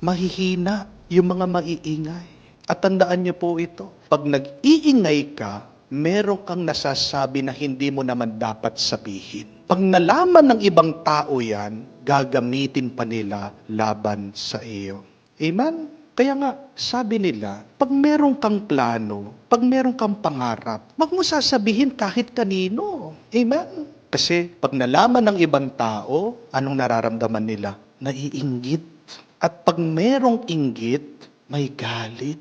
mahihina yung mga maiingay. At tandaan niyo po ito, pag nag-iingay ka, meron kang nasasabi na hindi mo naman dapat sabihin. Pag nalaman ng ibang tao yan, gagamitin pa nila laban sa iyo. Amen? Kaya nga, sabi nila, pag meron kang plano, pag meron kang pangarap, wag mo sasabihin kahit kanino. Amen? Kasi pag nalaman ng ibang tao, anong nararamdaman nila? Naiinggit. At pag merong inggit, may galit.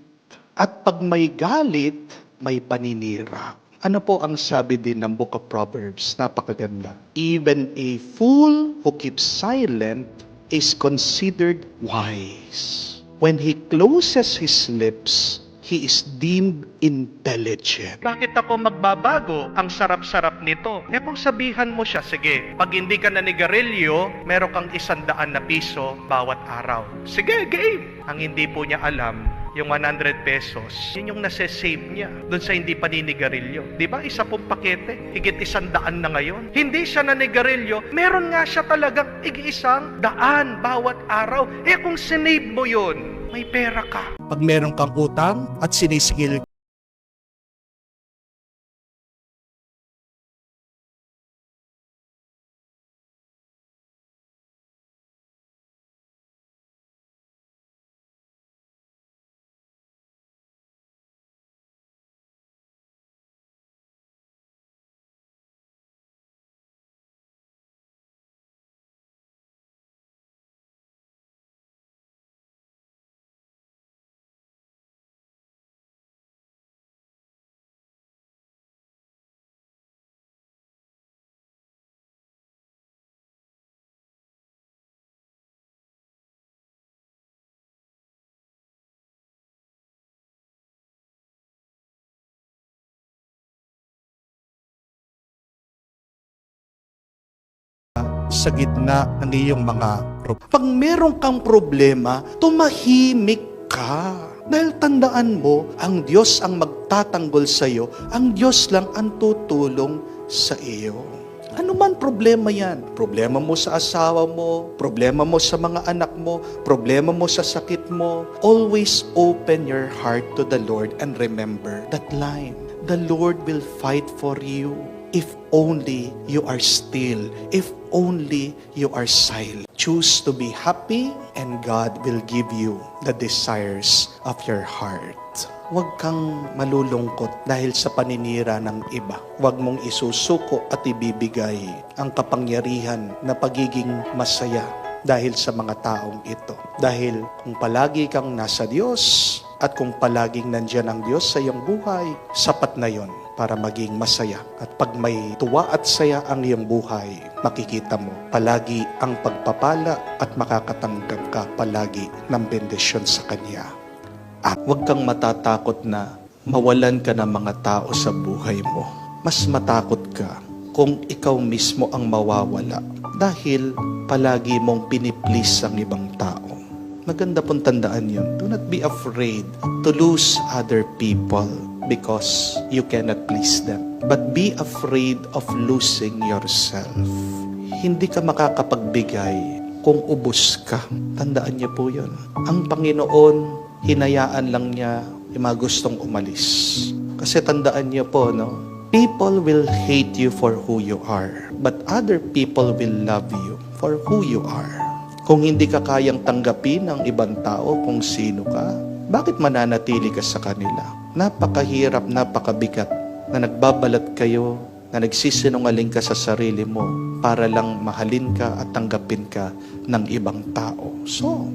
At pag may galit, may paninira. Ano po ang sabi din ng Book of Proverbs? Napakaganda. Even a fool who keeps silent is considered wise. When he closes his lips, he is deemed intelligent. Bakit ako magbabago? Ang sarap-sarap nito. Kung sabihan mo siya, sige, pag hindi ka nanigarilyo, meron kang 100 na piso bawat araw. Sige, game! Ang hindi po niya alam, yung 100 pesos, yun yung nasa-save niya doon sa hindi paninigarilyo. Di ba? Isa pong pakete, higit 100 na ngayon. Hindi siya nanigarilyo, meron nga siya talagang higit 100 bawat araw. Kung sinave mo yun, may pera ka. Pag meron kang utang at sinisigil sa gitna ng iyong mga problema. Pag meron kang problema, tumahimik ka. Dahil tandaan mo, ang Diyos ang magtatanggol sa iyo, ang Diyos lang ang tutulong sa iyo. Ano man problema yan? Problema mo sa asawa mo, problema mo sa mga anak mo, problema mo sa sakit mo. Always open your heart to the Lord and remember that line. The Lord will fight for you if only you are still, if only you are silent. Choose to be happy and God will give you the desires of your heart. Huwag kang malulungkot dahil sa paninira ng iba. Huwag mong isusuko at ibibigay ang kapangyarihan na pagiging masaya dahil sa mga taong ito. Dahil kung palagi kang nasa Diyos at kung palaging nandyan ang Diyos sa iyong buhay, sapat na yon para maging masaya. At pag may tuwa at saya ang iyong buhay, makikita mo palagi ang pagpapala at makakatanggap ka palagi ng bendisyon sa Kanya. At huwag kang matatakot na mawalan ka ng mga tao sa buhay mo. Mas matakot ka kung ikaw mismo ang mawawala dahil palagi mong piniplease ang ibang tao. Maganda pong tandaan yun. Do not be afraid to lose other people because you cannot please them. But be afraid of losing yourself. Hindi ka makakapagbigay kung ubos ka. Tandaan niyo po yun. Ang Panginoon, hinayaan lang niya yung mga gustong umalis. Kasi tandaan niyo po, no? People will hate you for who you are, but other people will love you for who you are. Kung hindi ka kayang tanggapin ng ibang tao kung sino ka, bakit mananatili ka sa kanila? Napakahirap, napakabigat na nagbabalat kayo, na nagsisinungaling ka sa sarili mo para lang mahalin ka at tanggapin ka ng ibang tao. So,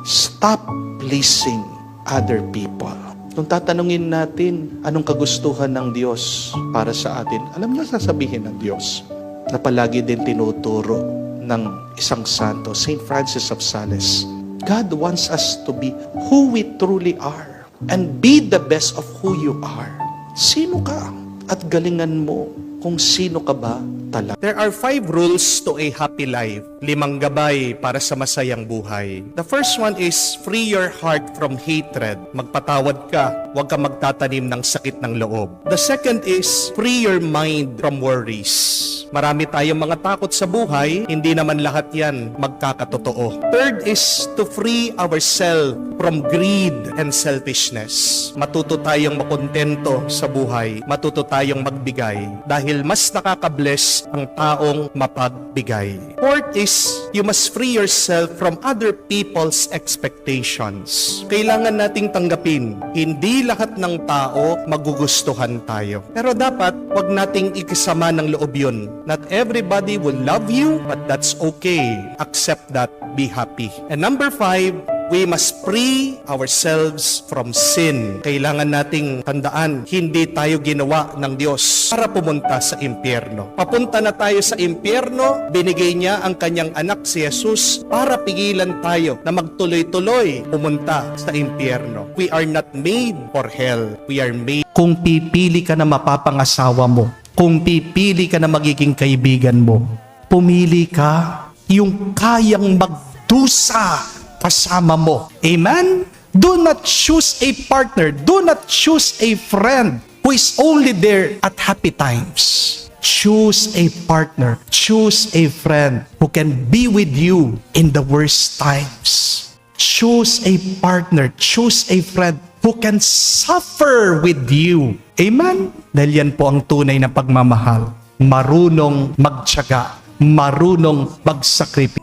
stop pleasing other people. Kung tatanungin natin, anong kagustuhan ng Diyos para sa atin, alam niyo sasabihin ng Diyos na palagi din tinuturo ng isang santo, Saint Francis of Sales. God wants us to be who we truly are and be the best of who you are. Sino ka? At galingan mo kung sino ka ba talaga. There are 5 rules to a happy life. 5 gabay para sa masayang buhay. The first one is free your heart from hatred. Magpatawad ka. Huwag ka magtatanim ng sakit ng loob. The second is free your mind from worries. Marami tayong mga takot sa buhay, hindi naman lahat yan magkakatotoo. Third is to free ourselves from greed and selfishness. Matuto tayong makontento sa buhay, matuto tayong magbigay dahil mas nakaka-bless ang taong mapagbigay. Fourth is you must free yourself from other people's expectations. Kailangan nating tanggapin, hindi lahat ng tao magugustuhan tayo. Pero dapat wag nating ikisama ng loob yun. Not everybody will love you, but that's okay. Accept that, be happy. And number 5, we must free ourselves from sin. Kailangan nating tandaan, hindi tayo ginawa ng Diyos para pumunta sa impyerno. Papunta na tayo sa impyerno, binigay niya ang kanyang anak si Jesus para pigilan tayo na magtuloy-tuloy pumunta sa impyerno. We are not made for hell. We are made. Kung pipili ka na mapapangasawa mo, kung pipili ka na magiging kaibigan mo, pumili ka yung kayang magdusa kasama mo. Amen? Do not choose a partner. Do not choose a friend who is only there at happy times. Choose a partner. Choose a friend who can be with you in the worst times. Choose a partner. Choose a friend who can suffer with you. Amen? Dahil yan po ang tunay na pagmamahal. Marunong magtiyaga. Marunong magsakripisyo.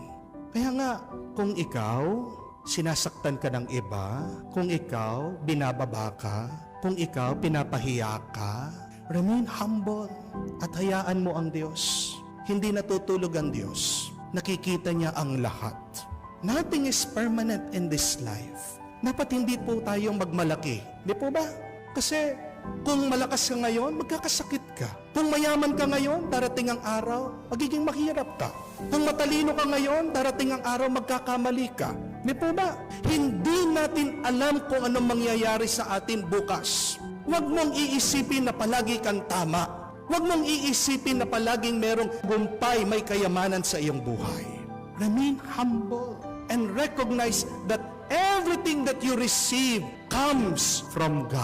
Kaya nga, kung ikaw, sinasaktan ka ng iba, kung ikaw, binababa ka, kung ikaw, pinapahiya ka, remain humble at hayaan mo ang Diyos. Hindi natutulog ang Diyos. Nakikita niya ang lahat. Nothing is permanent in this life. Dapat hindi po tayong magmalaki. Di po ba? Kasi kung malakas ka ngayon, magkakasakit ka. Kung mayaman ka ngayon, darating ang araw, magiging mahirap ka. Kung matalino ka ngayon, darating ang araw, magkakamali ka. Di po ba? Hindi natin alam kung anong mangyayari sa atin bukas. Huwag mong iisipin na palagi kang tama. Huwag mong iisipin na palaging merong gumpay, may kayamanan sa iyong buhay. Remain humble and recognize that everything that you receive comes from God.